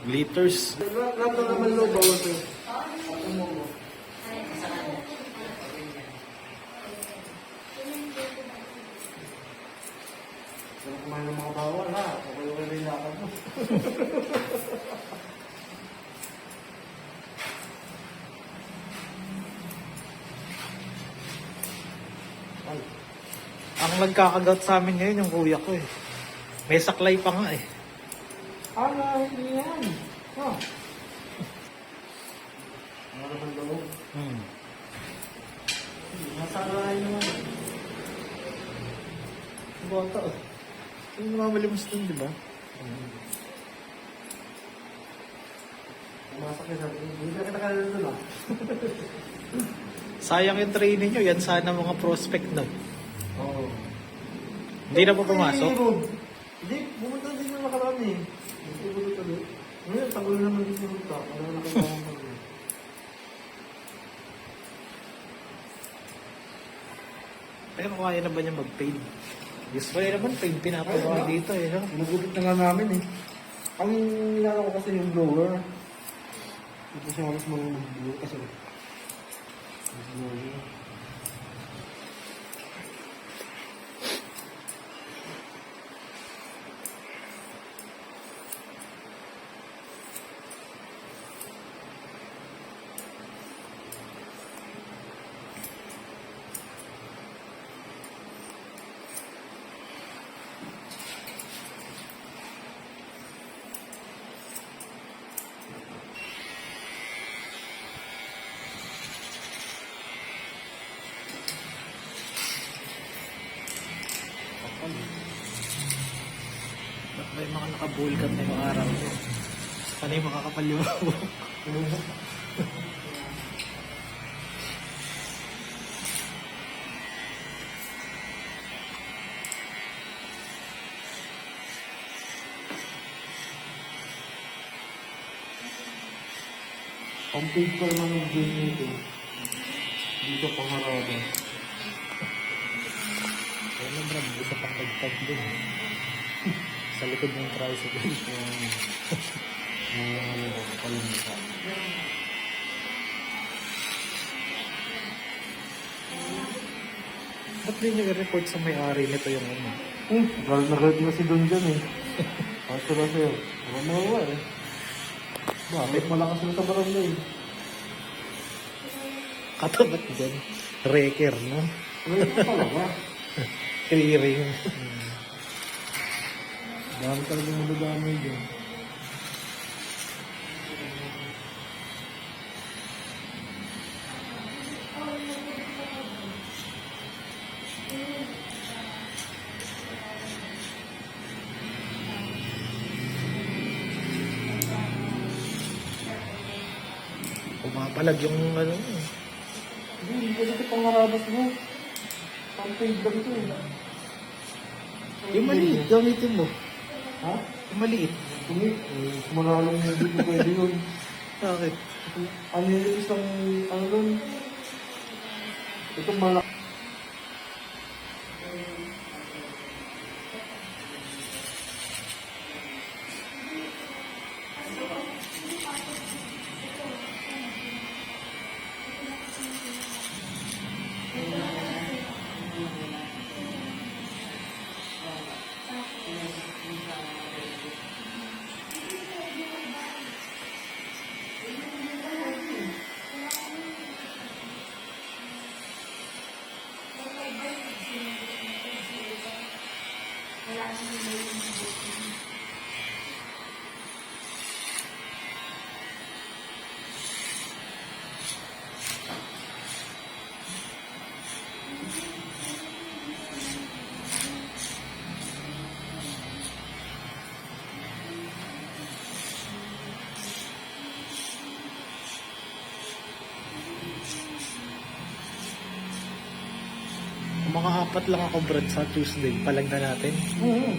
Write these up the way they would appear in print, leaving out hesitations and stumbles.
Liters. Lahat na naman low bawal ko. Kung kumain ng mga bawal ha, okay na yung lakad mo. Ang nagkakagat sa amin ngayon yung kuya ko eh. May saklay pa nga eh. Hindi yan. Oh. Ano naman daw? Nasarayan naman. Bata eh. Yung mamalimus din, di ba? Pumasok ka sabi, hindi ka kita doon ah. Sayang yung training nyo. Yan sana mga prospect na. Oo. Hindi na po pumasok. Hindi, pumunta din yung nakarami. Hindi ko dito doon. Ngayon, tagal naman din yung ito. Ano na kailangan mo doon? Pero kaya na ba niya mag-paid? Usually naman paid pinapagawa dito eh. No? Nagulit na nga namin eh. Ang nilalako ko kasi yung blower. Ito siya halos mag-blower kasi. Blower. Ba't may mga nakabulkat na yung araw ko? Sana yung makakapal yung buhok. Ang paid ko naman ng game nito. Dito pangarada. Kaya na bro, isa pang tag-tag din. Sa likod ng tricycle. Mga ano ko, kalimita. Ba't din nyo i-report sa may-ari nito yung ano? Galit na galit na si Don dyan eh. Kaso na sa'yo. Ano mo eh. Bakit malakas na sa barangay? Katabat dyan. Wrecker, no? Ano ito talaga? Clearing. Dami talagang madadamay dyan. Pumapalag yung ano. Hindi, kasi pangarabas mo. Pang-paid lang ito eh. Yung maliit, gamitin mo. Ha? Yung maliit. Tumit. Manalong hindi ko pwede yun. Bakit? Ano yung isang, ano doon? Itong malaki. Mga apat lang ako, Brad, sa Tuesday. Palag na natin. Oo.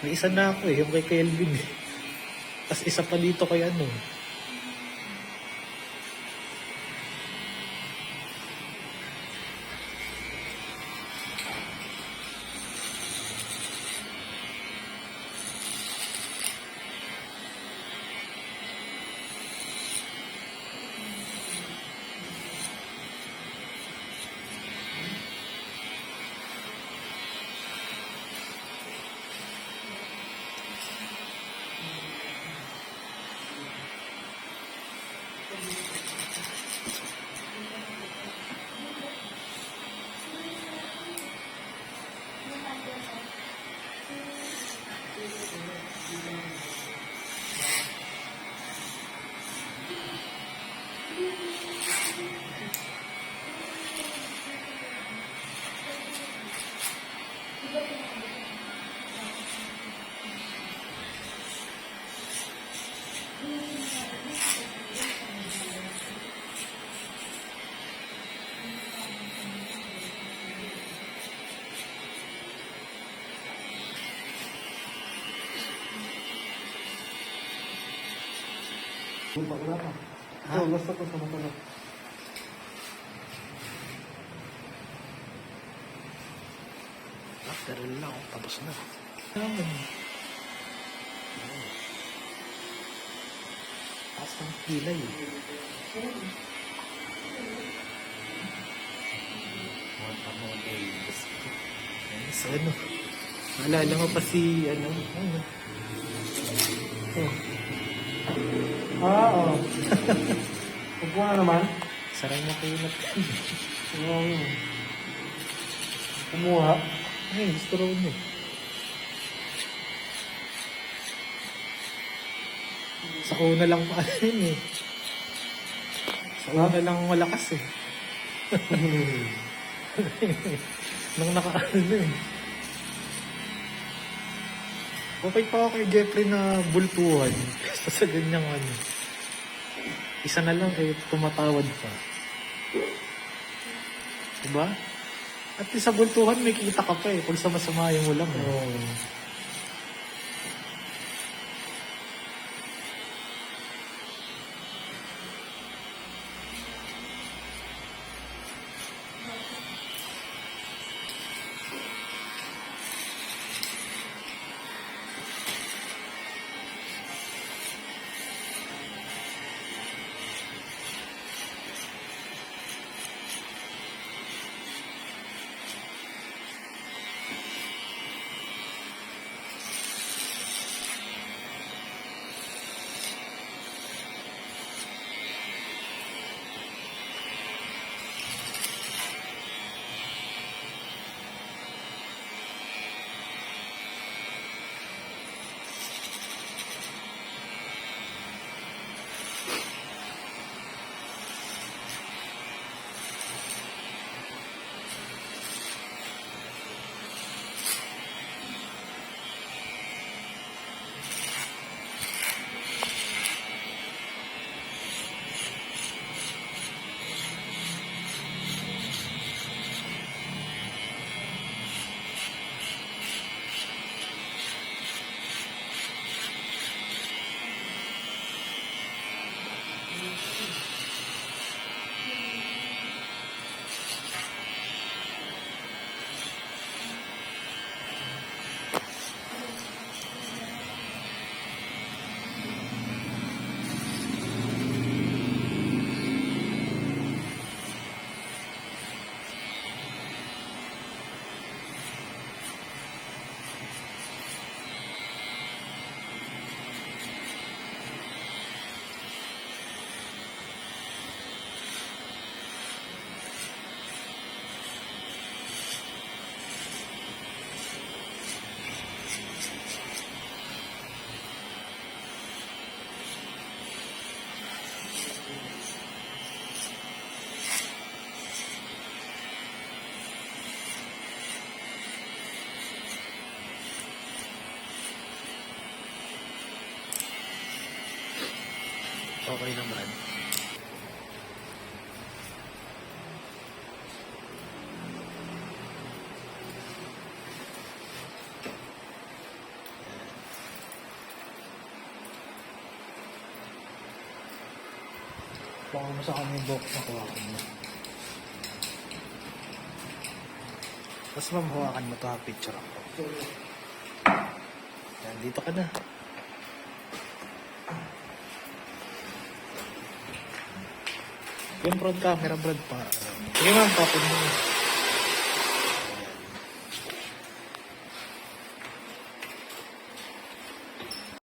May isa na ako eh, yung kay Kelvin. Tapos isa pa dito kay ano. Wala pa. Ha? Gusto ko sa mata. Pero lang, tapos na. Naman. Taas ng kilay. So ano? Maalala mo pa si ano? Oh. Oo. Huwag ko na naman. Sarang na kayo na. Kumuha. Ay, gusto raw niya. Sa una lang pa yun eh. Sa una lang malakas eh. Nang nakaano eh. Okay pa ako kay Jeffrey na bultuhan. Kasi sa ganyang ano. Isa na lang eh, tumatawad pa. Diba? At sa bultuhan may kita ka pa eh. Pag sama-samahin mo lang eh. Oo. Okay naman. Baka mo sa kanya yung box na hawakan mo. Tapos ma'am, hawakan mo to ha, picture ako. Yan, dito ka na. Yung front camera, Brad, pa. Sige ma'am, tapon mo.